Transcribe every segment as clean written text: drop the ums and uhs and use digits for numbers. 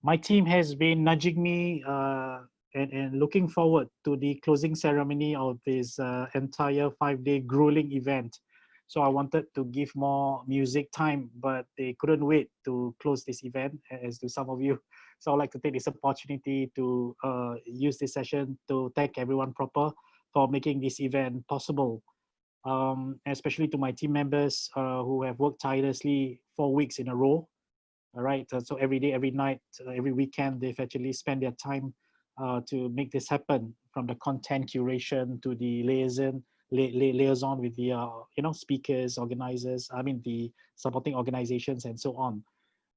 My team has been nudging me and looking forward to the closing ceremony of this entire 5-day grueling event. So I wanted to give more music time, but they couldn't wait to close this event, as do some of you. So I'd like to take this opportunity to use this session to thank everyone proper for making this event possible. Especially to my team members who have worked tirelessly 4 weeks in a row. All right, so every day, every night, every weekend, they've actually spent their time to make this happen, from the content curation to the liaison with the speakers, organizers, I mean the supporting organizations and so on.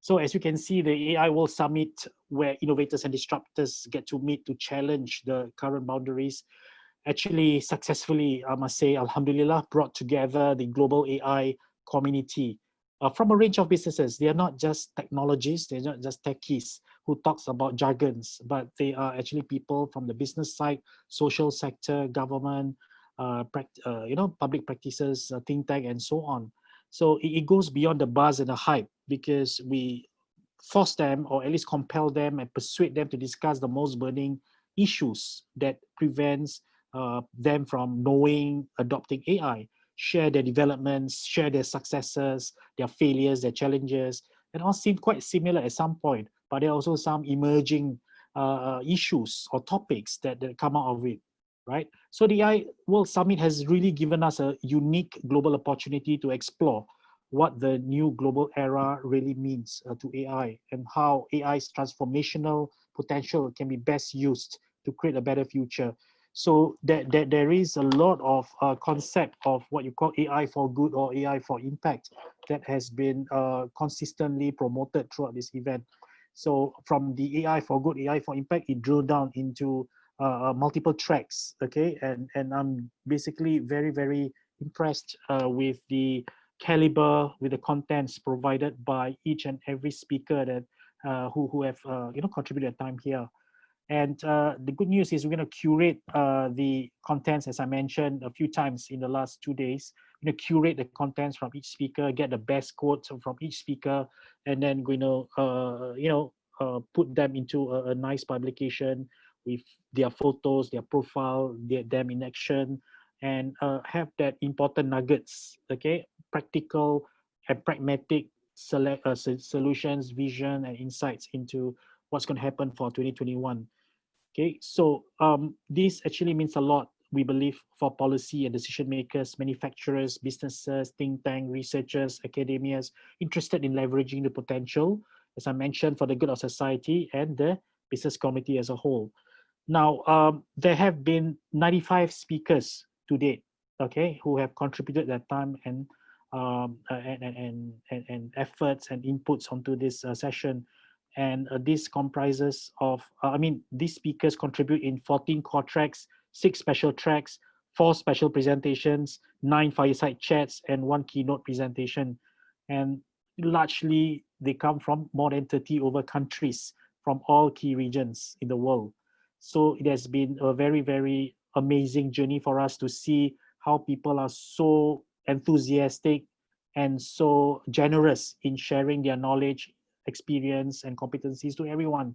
So as you can see, the AI World Summit, where innovators and disruptors get to meet to challenge the current boundaries, actually successfully, I must say, Alhamdulillah, brought together the global AI community from a range of businesses. They are not just technologists, they're not just techies who talks about jargons, but they are actually people from the business side, social sector, government, public practices, think tank, and so on. So it goes beyond the buzz and the hype, because we force them, or at least compel them and persuade them to discuss the most burning issues that prevents them from knowing, adopting AI, share their developments, share their successes, their failures, their challenges, and all seem quite similar at some point, but there are also some emerging issues or topics that come out of it, right? So the AI World Summit has really given us a unique global opportunity to explore what the new global era really means to AI, and how AI's transformational potential can be best used to create a better future. So there is a lot of concept of what you call AI for good or AI for impact that has been consistently promoted throughout this event. So from the AI for good, AI for impact, it drew down into multiple tracks, okay? And I'm basically very, very impressed with the caliber, with the contents provided by each and every speaker that who have contributed time here. And the good news is we're going to curate the contents, as I mentioned a few times in the last 2 days. We're going to curate the contents from each speaker, get the best quotes from each speaker, and then going to put them into a nice publication with their photos, their profile, them in action, and have that important nuggets, okay, practical and pragmatic solutions, vision, and insights into what's going to happen for 2021. Okay, so this actually means a lot, we believe, for policy and decision makers, manufacturers, businesses, think tank, researchers, academias interested in leveraging the potential, as I mentioned, for the good of society and the business community as a whole. Now, there have been 95 speakers to date, okay, who have contributed their time and efforts and inputs onto this session. And this comprises of, these speakers contribute in 14 core tracks, 6 special tracks, 4 special presentations, 9 fireside chats, and 1 keynote presentation. And largely, they come from more than 30 over countries from all key regions in the world. So it has been a very, very amazing journey for us to see how people are so enthusiastic and so generous in sharing their knowledge, experience, and competencies to everyone.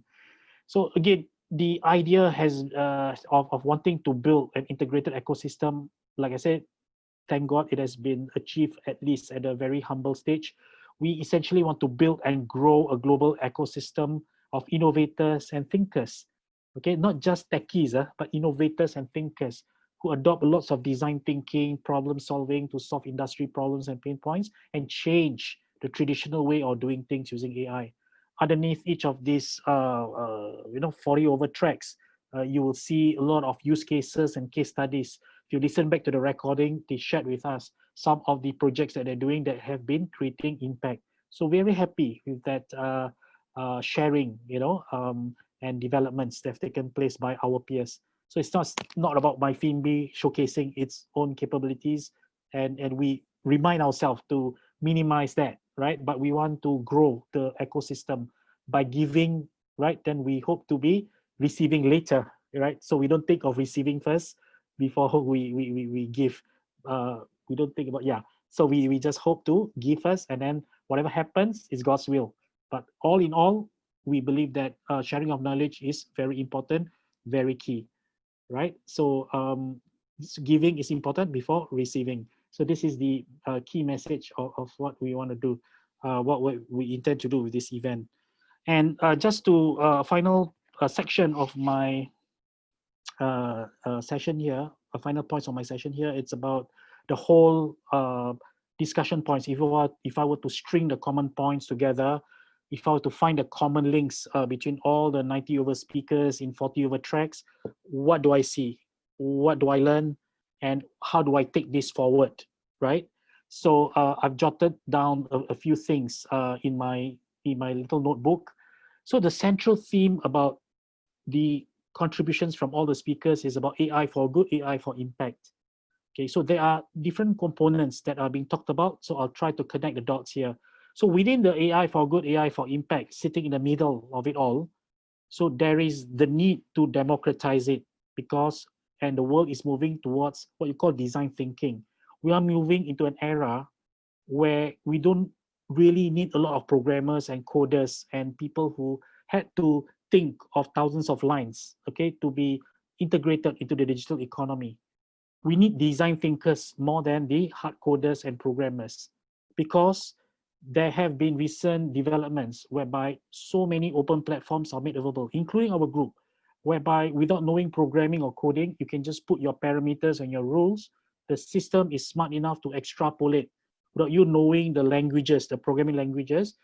So again, the idea has of wanting to build an integrated ecosystem, like I said, thank God it has been achieved, at least at a very humble stage. We essentially want to build and grow a global ecosystem of innovators and thinkers. Okay, not just techies, but innovators and thinkers who adopt lots of design thinking, problem solving to solve industry problems and pain points, and change the traditional way of doing things using AI. Underneath each of these 40 over tracks, you will see a lot of use cases and case studies. If you listen back to the recording, they shared with us some of the projects that they're doing that have been creating impact. So very happy with that sharing, and developments that have taken place by our peers. So it's not about MyFinB showcasing its own capabilities, and we remind ourselves to minimize that, right? But we want to grow the ecosystem by giving, right? Then we hope to be receiving later, right? So we don't think of receiving first before we give. We don't think about, yeah. So we just hope to give first, and then whatever happens is God's will. But all in all, we believe that sharing of knowledge is very important, very key, right? So giving is important before receiving. So this is the key message of what we want to do, what we intend to do with this event. And just to final section of my session here, final points of my session here, it's about the whole discussion points. If I were to string the common points together, if I were to find the common links between all the 90 over speakers in 40 over tracks, what do I see? What do I learn? And how do I take this forward, right? So I've jotted down a few things in my little notebook. So the central theme about the contributions from all the speakers is about AI for good, AI for impact. Okay, so there are different components that are being talked about. So I'll try to connect the dots here. So within the AI for good, AI for impact, sitting in the middle of it all, so there is the need to democratize it because, and the world is moving towards what you call design thinking. We are moving into an era where we don't really need a lot of programmers and coders and people who had to think of thousands of lines, okay, to be integrated into the digital economy. We need design thinkers more than the hard coders and programmers, because there have been recent developments whereby so many open platforms are made available, including our group, whereby without knowing programming or coding, you can just put your parameters and your rules. The system is smart enough to extrapolate without you knowing the languages, the programming languages.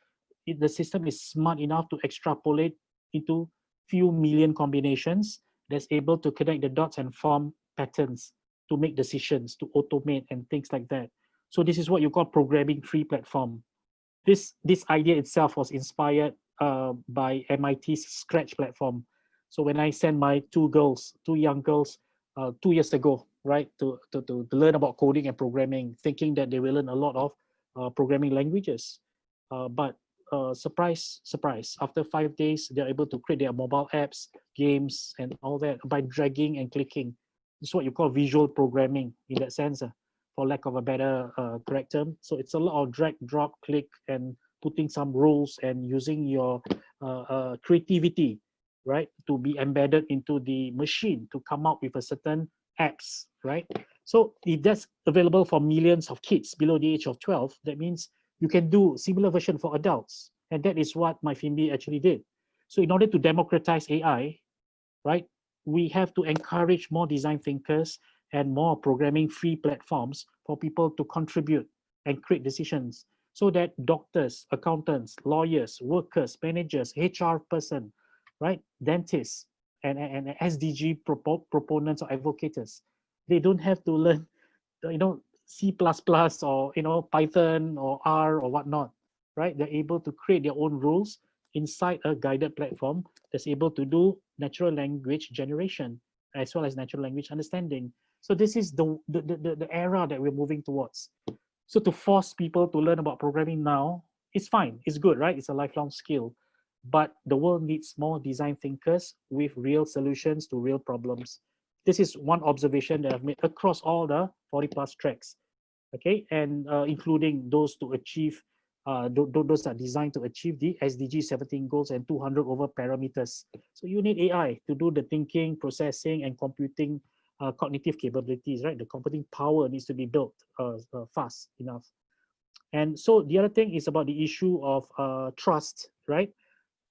The system is smart enough to extrapolate into few million combinations that's able to connect the dots and form patterns to make decisions, to automate and things like that. So this is what you call programming free platform. This idea itself was inspired by MIT's Scratch platform. So when I sent my two young girls, 2 years ago, right, to learn about coding and programming, thinking that they will learn a lot of programming languages. But surprise, surprise, after 5 days, they're able to create their mobile apps, games, and all that by dragging and clicking. It's what you call visual programming in that sense, for lack of a better correct term. So it's a lot of drag, drop, click, and putting some rules and using your creativity, right, to be embedded into the machine to come up with a certain apps, right? So if that's available for millions of kids below the age of 12, that means you can do similar version for adults. And that is what MyFinB actually did. So in order to democratize AI, right, we have to encourage more design thinkers and more programming free platforms for people to contribute and create decisions, so that doctors, accountants, lawyers, workers, managers, HR person, right, dentists, and SDG proponents or advocates, they don't have to learn, C++ or, Python or R or whatnot, right? They're able to create their own rules inside a guided platform that's able to do natural language generation as well as natural language understanding. So this is the era that we're moving towards. So to force people to learn about programming now, it's fine, it's good, right? It's a lifelong skill. But the world needs more design thinkers with real solutions to real problems. This is one observation that I've made across all the 40 plus tracks, okay? And including those to achieve, those are designed to achieve the SDG 17 goals and 200 over parameters. So you need AI to do the thinking, processing, and computing cognitive capabilities, right? The computing power needs to be built fast enough. And so the other thing is about the issue of trust, right?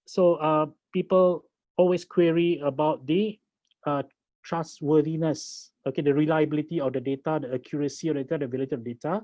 So people always query about the uh, trustworthiness, okay, the reliability of the data, the accuracy of the data, the validity of data.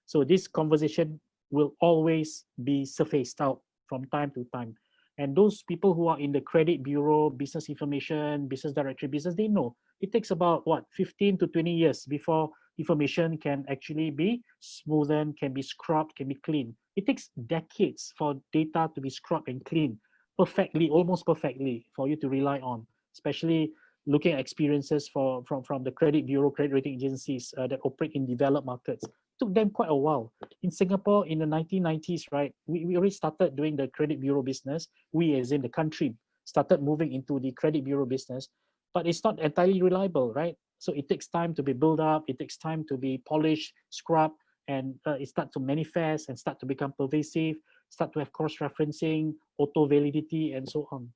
So this conversation will always be surfaced out from time to time. And those people who are in the credit bureau, business information, business directory business, they know it takes about what, 15 to 20 years before information can actually be smoothened, can be scrubbed, can be cleaned. It takes decades for data to be scrubbed and cleaned perfectly, almost perfectly, for you to rely on, especially looking at experiences from the credit bureau, credit rating agencies that operate in developed markets. It took them quite a while. In Singapore in the 1990s, right, we already started doing the credit bureau business. We, as in the country, started moving into the credit bureau business, but it's not entirely reliable, right? So it takes time to be built up, it takes time to be polished, scrubbed, and it starts to manifest and start to become pervasive. start to have cross-referencing, auto-validity, and so on.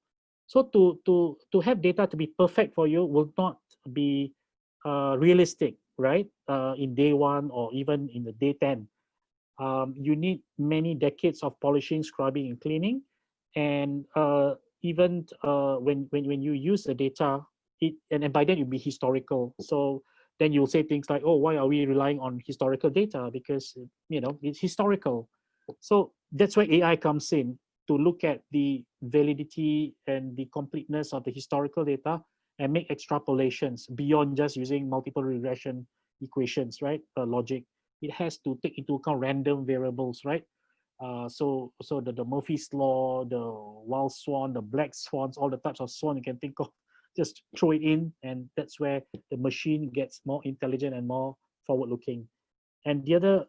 So to have data to be perfect for you will not be realistic, right? In day one or even in the day 10. You need many decades of polishing, scrubbing, and cleaning. And even when you use the data, and by then it'll be historical. So then you'll say things like, oh, why are we relying on historical data? Because, it's historical. So that's where AI comes in, to look at the validity and the completeness of the historical data and make extrapolations beyond just using multiple regression equations, right? Logic. It has to take into account random variables, right? So the Murphy's Law, the wild swan, the black swans, all the types of swan you can think of, just throw it in, and that's where the machine gets more intelligent and more forward-looking. And the other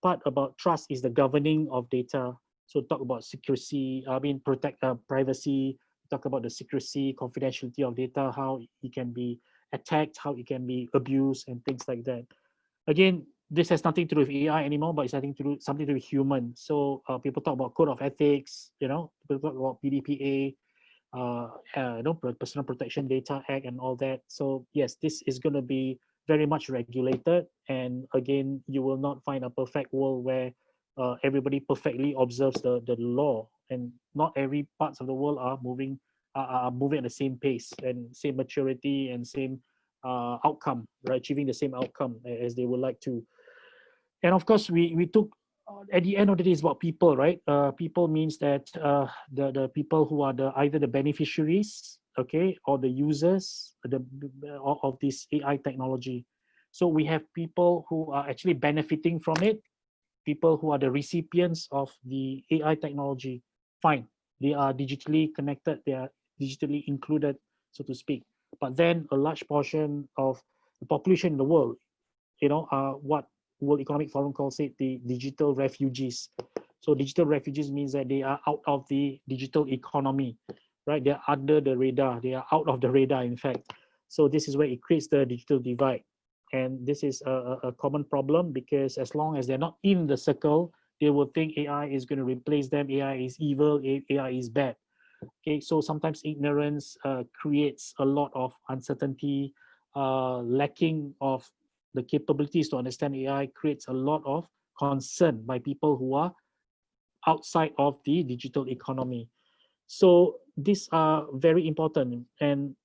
part about trust is the governing of data. So talk about secrecy, protect privacy, talk about the secrecy, confidentiality of data, how it can be attacked, how it can be abused, and things like that. Again, this has nothing to do with AI anymore, but it's something to do with human. So people talk about code of ethics, people talk about PDPA, Personal Protection Data Act, and all that. So yes, this is going to be very much regulated. And again, you will not find a perfect world where everybody perfectly observes the law, and not every parts of the world are moving at the same pace and same maturity and same outcome, right? Achieving the same outcome as they would like to. And of course, we took, at the end of the day, it's about people, right? People means that the people who are either the beneficiaries, okay, or the users of this AI technology. So we have people who are actually benefiting from it, people who are the recipients of the AI technology. Fine, they are digitally connected, they are digitally included, so to speak. But then a large portion of the population in the world, what World Economic Forum calls it the digital refugees. So digital refugees means that they are out of the digital economy, right? They're under the radar. They are out of the radar, in fact. So this is where it creates the digital divide. And this is a common problem, because as long as they're not in the circle, they will think AI is going to replace them. AI is evil. AI is bad. Okay, so sometimes ignorance creates a lot of uncertainty, lacking of the capabilities to understand AI creates a lot of concern by people who are outside of the digital economy. So these are very important. And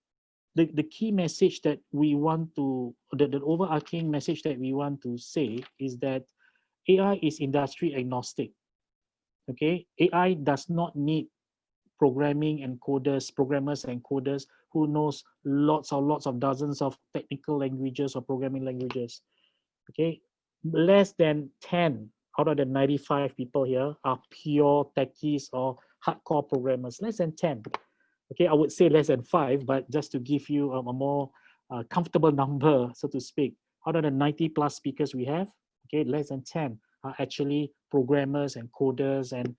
the key message that we want to, the overarching message that we want to say is that AI is industry agnostic. Okay, AI does not need programmers and coders who knows lots of dozens of technical languages or programming languages. Okay, less than 10 out of the 95 people here are pure techies or hardcore programmers. Less than 10. Okay, I would say less than 5, but just to give you a more comfortable number, so to speak, out of the 90 plus speakers we have, okay, less than 10 are actually programmers and coders and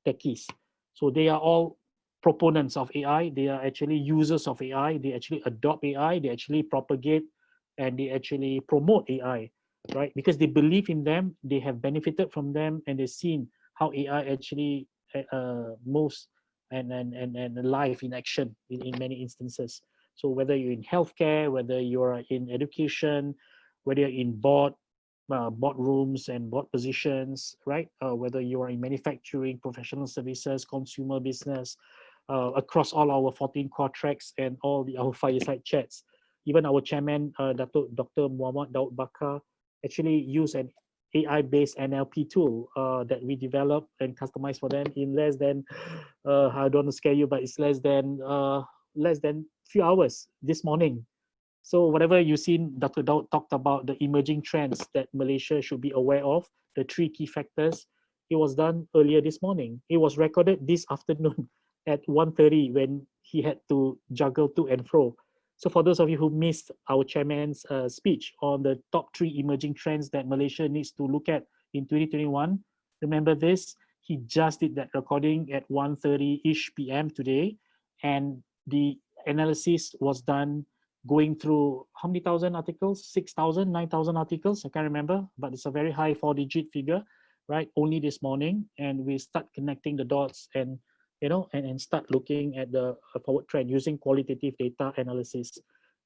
techies. So they are all proponents of AI. They are actually users of AI. They actually adopt AI. They actually propagate and they actually promote AI, right? Because they believe in them, they have benefited from them, and they've seen how AI actually moves and live in action in many instances. So whether you're in healthcare, whether you're in education, whether you're in boardrooms and board positions, right? Whether you are in manufacturing, professional services, consumer business, across all our 14 core tracks and our fireside chats. Even our chairman, Dr. Muhammad Daud Bakar, actually used an AI-based NLP tool that we developed and customized for them in less than, I don't want to scare you, but it's less than few hours this morning. So whatever you've seen, Dr. Daud talked about the emerging trends that Malaysia should be aware of, the 3 key factors. It was done earlier this morning. It was recorded this afternoon at 1:30 when he had to juggle to and fro. So for those of you who missed our chairman's speech on the top 3 emerging trends that Malaysia needs to look at in 2021, remember this, he just did that recording at 1:30-ish p.m. today, and the analysis was done going through how many thousand articles? 6,000, 9,000 articles? I can't remember, but it's a very high 4-digit figure. right? Only this morning, and we start connecting the dots and and start looking at the forward trend using qualitative data analysis.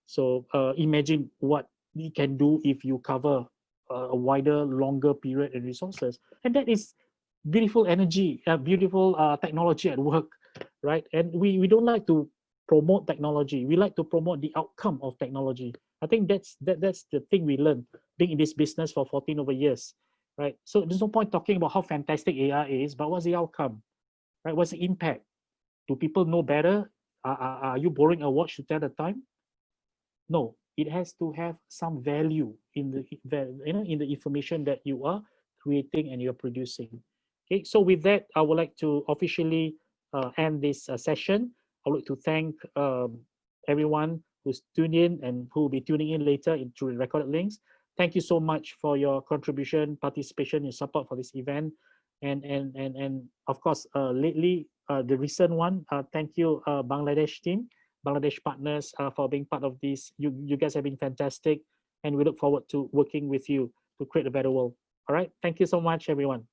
So imagine what we can do if you cover a wider, longer period and resources, and that is beautiful energy, beautiful technology at work, right? And we don't like to promote technology. We like to promote the outcome of technology. I think that's the thing we learned being in this business for 14 over years, right? So there's no point talking about how fantastic AI is, but what's the outcome, right? What's the impact? Do people know better? Are you borrowing a watch to tell the time? No, it has to have some value in the in the information that you are creating and you're producing. Okay, so with that, I would like to officially end this session. I would like to thank everyone who's tuned in and who will be tuning in later through the recorded links. Thank you so much for your contribution, participation, and support for this event. And of course, lately, the recent one, thank you, Bangladesh team, Bangladesh partners, for being part of this. You guys have been fantastic, and we look forward to working with you to create a better world. All right. Thank you so much, everyone.